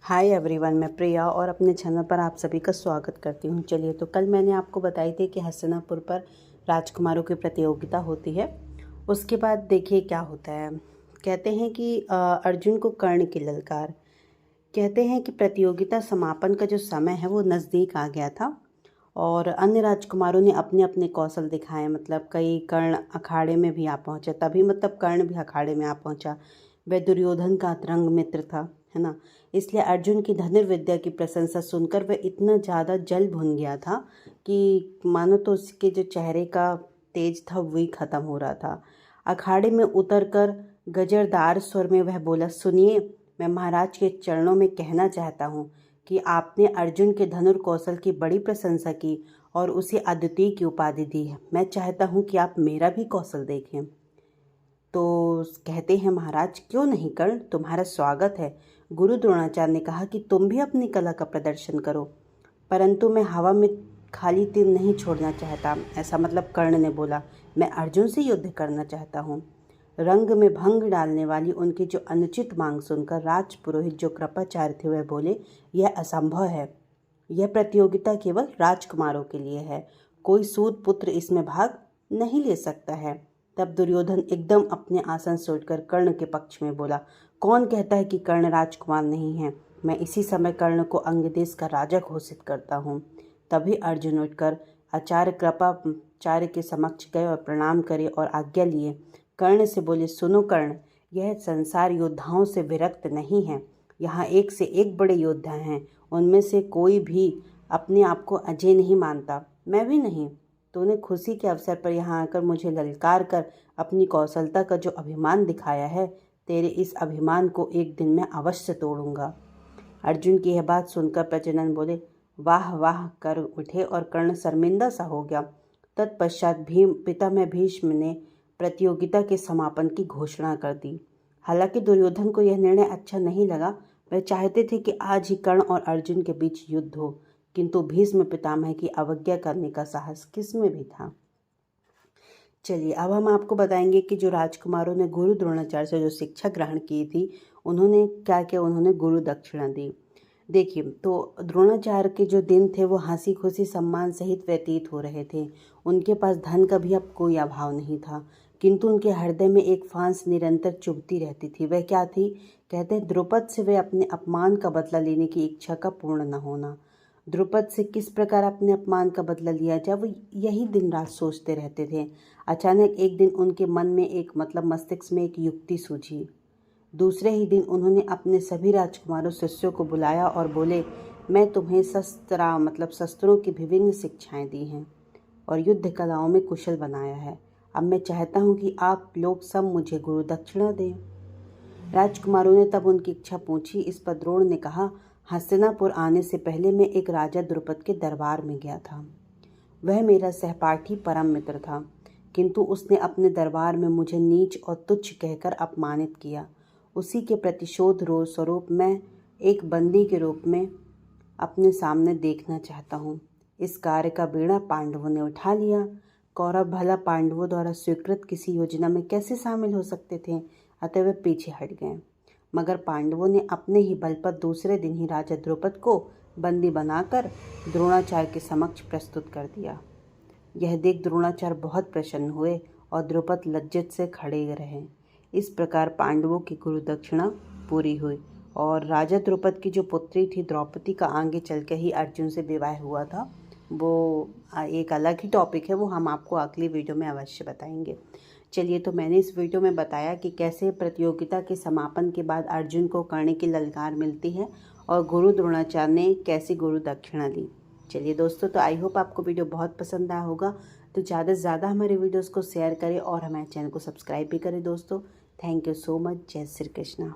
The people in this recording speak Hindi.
हाय एवरीवन, मैं प्रिया और अपने चैनल पर आप सभी का स्वागत करती हूँ। चलिए, तो कल मैंने आपको बताई थी कि हस्तिनापुर पर राजकुमारों की प्रतियोगिता होती है। उसके बाद देखिए क्या होता है। कहते हैं कि अर्जुन को कर्ण की ललकार। कहते हैं कि प्रतियोगिता समापन का जो समय है वो नज़दीक आ गया था और अन्य राजकुमारों ने अपने अपने कौशल दिखाए। मतलब कई कर्ण अखाड़े में भी आ पहुँचे, तभी मतलब कर्ण भी अखाड़े में आ पहुँचा। वह दुर्योधन का अतरंग मित्र था, है ना। इसलिए अर्जुन की धनुर्विद्या की प्रशंसा सुनकर वह इतना ज़्यादा जल भुन गया था कि मानो तो उसके जो चेहरे का तेज था वही खत्म हो रहा था। अखाड़े में उतरकर गजरदार स्वर में वह बोला, सुनिए, मैं महाराज के चरणों में कहना चाहता हूँ कि आपने अर्जुन के धनुर कौशल की बड़ी प्रशंसा की और उसे अद्वितीय की उपाधि दी है। मैं चाहता हूँ कि आप मेरा भी कौशल देखें। तो कहते हैं, महाराज क्यों नहीं कर्ण, तुम्हारा स्वागत है। गुरु द्रोणाचार्य ने कहा कि तुम भी अपनी कला का प्रदर्शन करो, परंतु मैं हवा में खाली तीर नहीं छोड़ना चाहता। ऐसा मतलब कर्ण ने बोला, मैं अर्जुन से युद्ध करना चाहता हूँ। रंग में भंग डालने वाली उनकी जो अनुचित मांग सुनकर राजपुरोहित जो कृपाचार्य थे वह बोले, यह असंभव है। यह प्रतियोगिता केवल राजकुमारों के लिए है, कोई सूत पुत्र इसमें भाग नहीं ले सकता है। तब दुर्योधन एकदम अपने आसन से उठकर कर्ण के पक्ष में बोला, कौन कहता है कि कर्ण राजकुमार नहीं है? मैं इसी समय कर्ण को अंगदेश का राजा घोषित करता हूँ। तभी अर्जुन उठकर आचार्य कृपाचार्य के समक्ष गए और प्रणाम करे और आज्ञा लिए। कर्ण से बोले, सुनो कर्ण, यह संसार योद्धाओं से विरक्त नहीं है। यहाँ एक से एक बड़े योद्धा हैं, उनमें से कोई भी अपने आप को अजय नहीं मानता, मैं भी नहीं। तूने खुशी के अवसर पर यहाँ आकर मुझे ललकार कर अपनी कौशलता का जो अभिमान दिखाया है, तेरे इस अभिमान को एक दिन मैं अवश्य तोड़ूंगा। अर्जुन की यह बात सुनकर प्रजनन बोले, वाह वाह कर उठे और कर्ण शर्मिंदा सा हो गया। तत्पश्चात पितामह भीष्म ने प्रतियोगिता के समापन की घोषणा कर दी। हालांकि दुर्योधन को यह निर्णय अच्छा नहीं लगा। वह चाहते थे कि आज ही कर्ण और अर्जुन के बीच युद्ध हो, किंतु भीष्म पितामह की अवज्ञा करने का साहस किसमें भी था। चलिए, अब हम आपको बताएंगे कि जो राजकुमारों ने गुरु द्रोणाचार्य से जो शिक्षा ग्रहण की थी, उन्होंने क्या किया। उन्होंने गुरु दक्षिणा दी। देखिए, तो द्रोणाचार्य के जो दिन थे वो हंसी खुशी सम्मान सहित व्यतीत हो रहे थे। उनके पास धन का भी अब कोई अभाव नहीं था, किंतु उनके हृदय में एक फांस निरंतर चुभती रहती थी। वह क्या थी? कहते हैं, द्रुपद से वे अपने अपमान का बदला लेने की इच्छा का पूर्ण न होना। द्रुपद से किस प्रकार अपने अपमान का बदला लिया जाए, वो यही दिन रात सोचते रहते थे। अचानक एक दिन उनके मन में मस्तिष्क में एक युक्ति सूझी। दूसरे ही दिन उन्होंने अपने सभी राजकुमारों शिष्यों को बुलाया और बोले, मैं तुम्हें शस्त्रों की विभिन्न शिक्षाएं दी हैं और युद्ध कलाओं में कुशल बनाया है। अब मैं चाहता हूँ कि आप लोग सब मुझे गुरु दक्षिणा दें। राजकुमारों ने तब उनकी इच्छा पूछी। इस पर द्रोण ने कहा, हस्तिनापुर आने से पहले मैं एक राजा द्रुपद के दरबार में गया था। वह मेरा सहपाठी परम मित्र था, किंतु उसने अपने दरबार में मुझे नीच और तुच्छ कहकर अपमानित किया। उसी के प्रतिशोध स्वरूप मैं एक बंदी के रूप में अपने सामने देखना चाहता हूँ। इस कार्य का बीड़ा पांडवों ने उठा लिया। कौरव भला पांडवों द्वारा स्वीकृत किसी योजना में कैसे शामिल हो सकते थे? अतः वे पीछे हट गए। मगर पांडवों ने अपने ही बल पर दूसरे दिन ही राजा द्रुपद को बंदी बनाकर द्रोणाचार्य के समक्ष प्रस्तुत कर दिया। यह देख द्रोणाचार्य बहुत प्रसन्न हुए और द्रुपद लज्जित से खड़े रहे। इस प्रकार पांडवों की गुरु दक्षिणा पूरी हुई और राजा द्रुपद की जो पुत्री थी द्रौपदी का आगे चल के ही अर्जुन से विवाह हुआ था। वो एक अलग ही टॉपिक है, वो हम आपको अगली वीडियो में अवश्य बताएंगे। चलिए, तो मैंने इस वीडियो में बताया कि कैसे प्रतियोगिता के समापन के बाद अर्जुन को कर्ण की ललकार मिलती है और गुरु द्रोणाचार्य ने कैसी गुरु दक्षिणा दी। चलिए दोस्तों, तो आई होप आपको वीडियो बहुत पसंद आया होगा। तो ज़्यादा से ज़्यादा हमारे वीडियोस को शेयर करें और हमारे चैनल को सब्सक्राइब भी करें दोस्तों। Thank you so much. जय श्री कृष्णा।